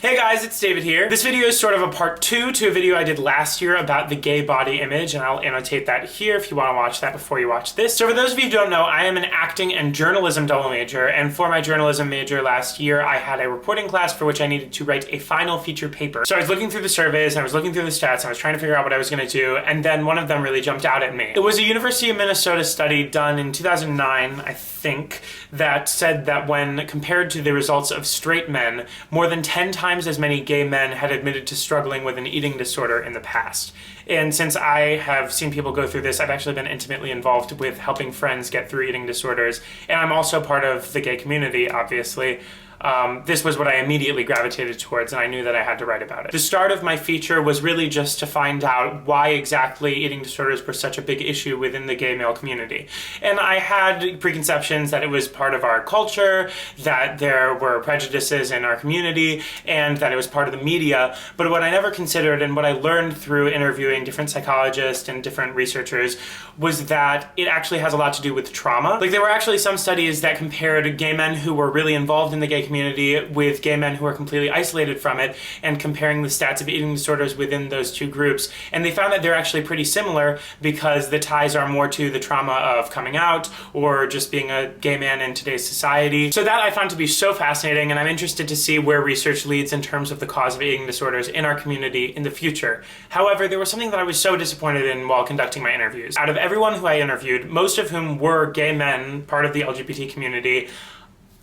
Hey guys, it's David here. This video is sort of a part 2 to a video I did last year about the gay body image, and I'll annotate that here if you want to watch that before you watch this. So for those of you who don't know, I am an acting and journalism double major, and for my journalism major last year, I had a reporting class for which I needed to write a final feature paper. So I was looking through the surveys, and I was looking through the stats, and I was trying to figure out what I was going to do, and then one of them really jumped out at me. It was a University of Minnesota study done in 2009, I think, that said that when compared to the results of straight men, more than 10 times as many gay men had admitted to struggling with an eating disorder in the past. And since I have seen people go through this, I've actually been intimately involved with helping friends get through eating disorders, and I'm also part of the gay community, obviously. This was what I immediately gravitated towards, and I knew that I had to write about it. The start of my feature was really just to find out why exactly eating disorders were such a big issue within the gay male community. And I had preconceptions that it was part of our culture, that there were prejudices in our community, and that it was part of the media. But what I never considered, and what I learned through interviewing different psychologists and different researchers, was that it actually has a lot to do with trauma. Like, there were actually some studies that compared gay men who were really involved in the gay community with gay men who are completely isolated from it, and comparing the stats of eating disorders within those two groups. And they found that they're actually pretty similar because the ties are more to the trauma of coming out or just being a gay man in today's society. So that I found to be so fascinating, and I'm interested to see where research leads in terms of the cause of eating disorders in our community in the future. However, there was something that I was so disappointed in while conducting my interviews. Out of everyone who I interviewed, most of whom were gay men, part of the LGBT community,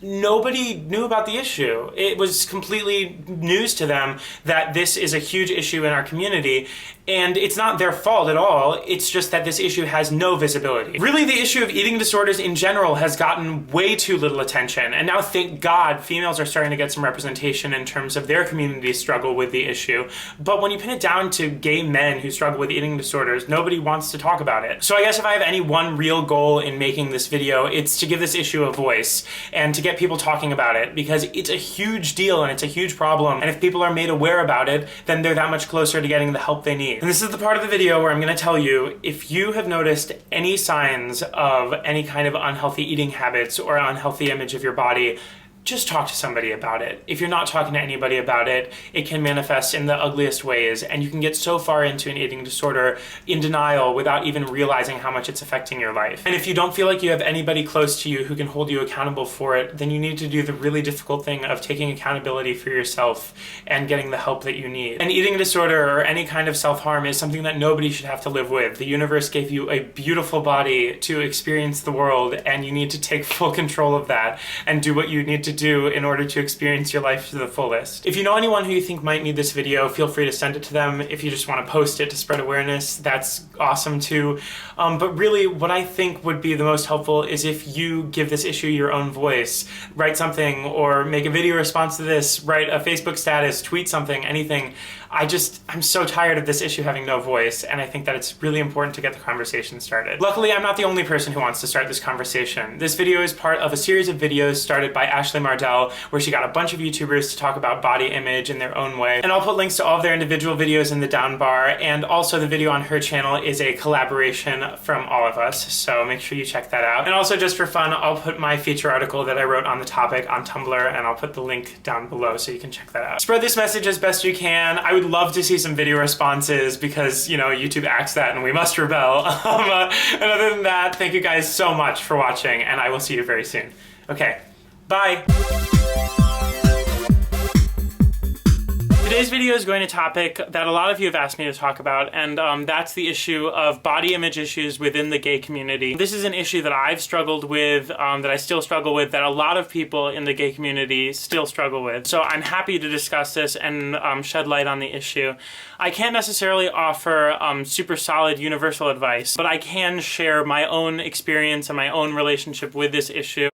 nobody knew about the issue. It was completely news to them that this is a huge issue in our community, and it's not their fault at all. It's just that this issue has no visibility. Really, the issue of eating disorders in general has gotten way too little attention, and now, thank God, females are starting to get some representation in terms of their community's struggle with the issue. But when you pin it down to gay men who struggle with eating disorders, nobody wants to talk about it. So I guess if I have any one real goal in making this video, it's to give this issue a voice and to get people talking about it, because it's a huge deal and it's a huge problem, and if people are made aware about it, then they're that much closer to getting the help they need. And this is the part of the video where I'm going to tell you, if you have noticed any signs of any kind of unhealthy eating habits or unhealthy image of your body, just talk to somebody about it. If you're not talking to anybody about it, it can manifest in the ugliest ways, and you can get so far into an eating disorder in denial without even realizing how much it's affecting your life. And if you don't feel like you have anybody close to you who can hold you accountable for it, then you need to do the really difficult thing of taking accountability for yourself and getting the help that you need. An eating disorder or any kind of self-harm is something that nobody should have to live with. The universe gave you a beautiful body to experience the world, and you need to take full control of that and do what you need to do in order to experience your life to the fullest. If you know anyone who you think might need this video, feel free to send it to them. If you just want to post it to spread awareness, that's awesome too. But really, what I think would be the most helpful is if you give this issue your own voice. Write something, or make a video response to this, write a Facebook status, tweet something, anything. I'm so tired of this issue having no voice, and I think that it's really important to get the conversation started. Luckily, I'm not the only person who wants to start this conversation. This video is part of a series of videos started by Ashley Mardell, where she got a bunch of YouTubers to talk about body image in their own way. And I'll put links to all of their individual videos in the down bar, and also the video on her channel is a collaboration from all of us, so make sure you check that out. And also, just for fun, I'll put my feature article that I wrote on the topic on Tumblr, and I'll put the link down below so you can check that out. Spread this message as best you can. I would love to see some video responses because, you know, YouTube acts that and we must rebel. And other than that, thank you guys so much for watching, and I will see you very soon. Okay, bye. Today's video is going to a topic that a lot of you have asked me to talk about, and that's the issue of body image issues within the gay community. This is an issue that I've struggled with, that I still struggle with, that a lot of people in the gay community still struggle with. So I'm happy to discuss this and shed light on the issue. I can't necessarily offer super solid universal advice, but I can share my own experience and my own relationship with this issue.